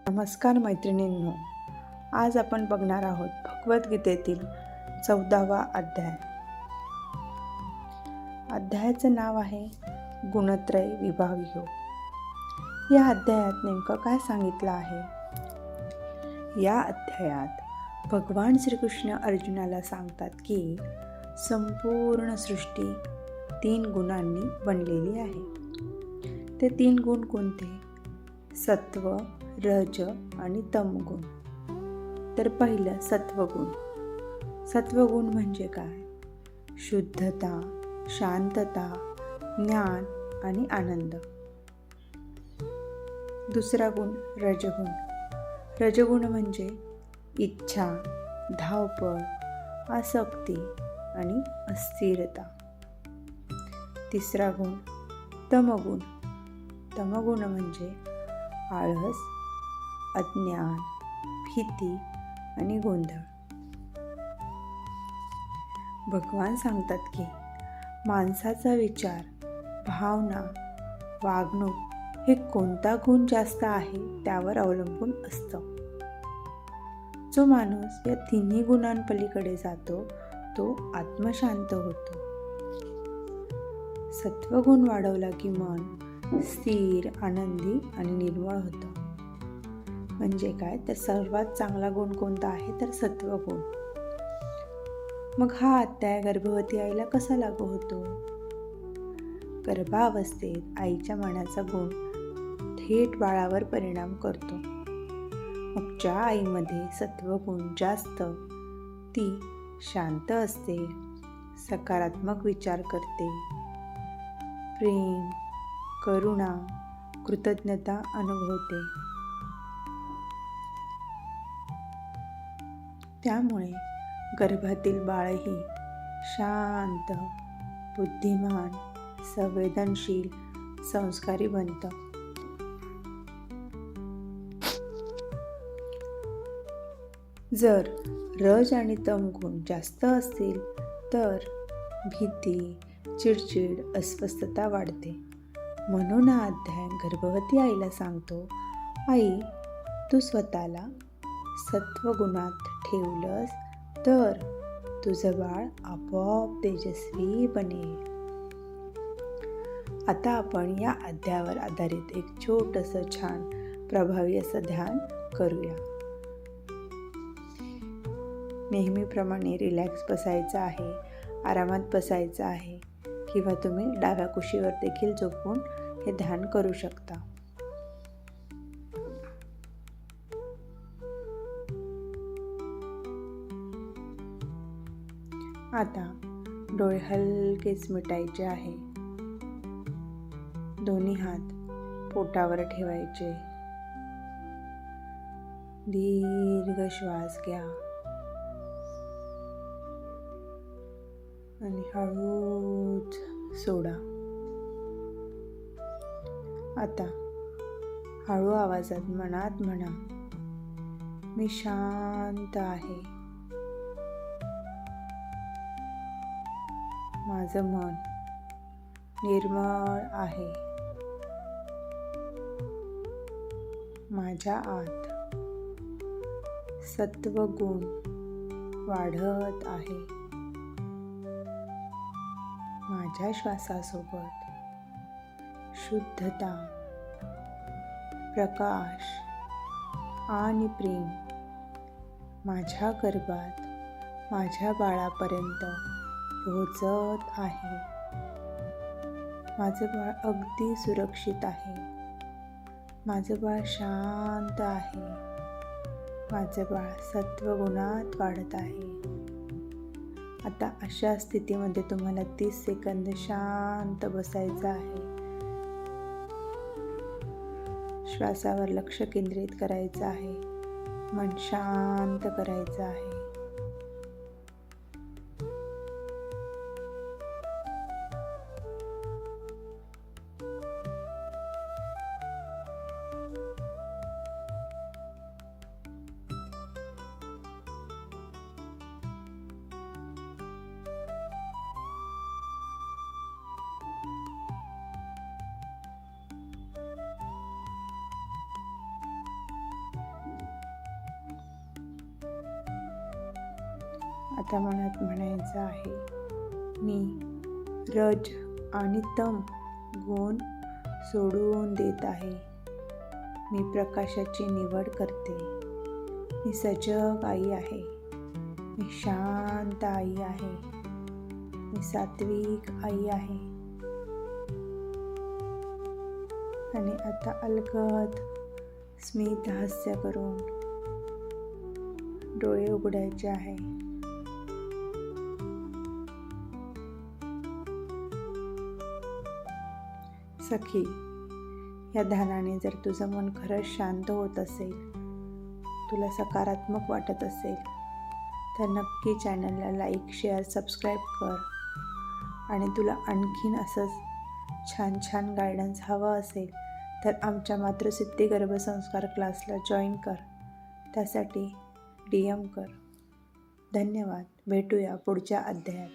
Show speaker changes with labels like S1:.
S1: नमस्कार मैत्रिणींनो, आज आपण बघणार आहोत भगवद्गीतेतील 14वा अध्याय. अध्यायाचं नाव आहे गुणत्रय विभाग योग. या अध्यायात नेमकं काय सांगितलं आहे? या अध्यायात भगवान श्रीकृष्ण अर्जुनाला सांगतात की संपूर्ण सृष्टी 3 गुणांनी बनलेली आहे. ते 3 गुण कोणते? सत्व, रज आणि तमगुण. तर पहिलं सत्वगुण. सत्वगुण म्हणजे काय? शुद्धता, शांतता, ज्ञान आणि आनंद. दुसरा गुण रजगुण. रजगुण म्हणजे इच्छा, धावपळ, आसक्ती आणि अस्थिरता. तिसरा गुण तमगुण. तमगुण म्हणजे आळस, अज्ञान, भीती आणि गोंधळ. भगवान सांगतात की माणसाचा विचार, भावना, वागणूक हे कोणता गुण जास्त आहे त्यावर अवलंबून असतं. जो माणूस या 3 गुणांपलीकडे जातो तो आत्मशांत होतो. सत्वगुण वाढवला की मन स्थिर, आनंदी आणि निर्मळ होतं. म्हणजे काय? तर सर्वात चांगला गुण कोणता आहे? तर सत्वगुण. मग हा अध्याय गर्भवती आईला कसा लागू होतो? गर्भावस्थेत आईच्या मनाचा गुण थेट बाळावर परिणाम करतो. मग ज्या आईमध्ये सत्वगुण जास्त, ती शांत असते, सकारात्मक विचार करते, प्रेम, करुणा, कृतज्ञता अनुभवते. त्यामुळे गर्भातील बाळही शांत, बुद्धिमान, संवेदनशील, संस्कारी बनतं. जर रज आणि तम गुण जास्त असतील तर भीती, चिडचिड, अस्वस्थता वाढते. म्हणून हा अध्याय गर्भवती आईला सांगतो, आई, तू स्वतःला सत्वगुणात ठेवलंस तर तुझं बाळ आपोआप तेजस्वी बनेल. आता आपण या अध्यायावर आधारित एक छोटंसं छान प्रभावी असं ध्यान करूया. नेहमीप्रमाणे रिलॅक्स बसायचं आहे, आरामात बसायचं आहे, किंवा तुम्ही डाव्या कुशीवर देखील झोपून हे ध्यान करू शकता. आता डोळे हलकेच मिटायचे आहे. दोन्ही हात पोटावर ठेवायचे. दीर्घ श्वास घ्या आणि हळूच सोडा. आता हळू आवाजात मनात म्हणा, मी शांत आहे. माझं मन निर्मळ आहे. माझ्या आत सत्वगुण वाढत आहे. माझ्या श्वासासोबत शुद्धता, प्रकाश आणि प्रेम माझ्या गर्भात माझ्या बाळापर्यंत पोहोचत आहे. माझं बाळ अगदी सुरक्षित आहे. माझं बाळ शांत आहे. माझं बाळ सत्वगुणात वाढत आहे. आता अशा स्थितीमध्ये तुम्हाला 30 सेकंद शांत बसायचं आहे. श्वासावर लक्ष केंद्रित करायचं आहे. मन शांत करायचं आहे. आता मनात म्हणायचं आहे, मी रज आणि तम गुण सोडून देत आहे. मी प्रकाशाची निवड करते. मी सजग आई आहे. मी शांत आई आहे. मी सात्विक आई आहे. आणि आता अलगद स्मित हास्य करून डोळे उघडायचे आहे. सखी, या ध्यानाने जर तुझं मन खरंच शांत होत असेल, तुला सकारात्मक वाटत असेल, तर नक्की चॅनलला लाईक, शेअर, सबस्क्राईब कर. आणि तुला आणखीन असंच छान छान गायडन्स हवं असेल तर आमच्या मातृसिद्धी गर्भसंस्कार क्लासला जॉईन कर. त्यासाठी DM कर. धन्यवाद. भेटूया पुढच्या अध्यायात.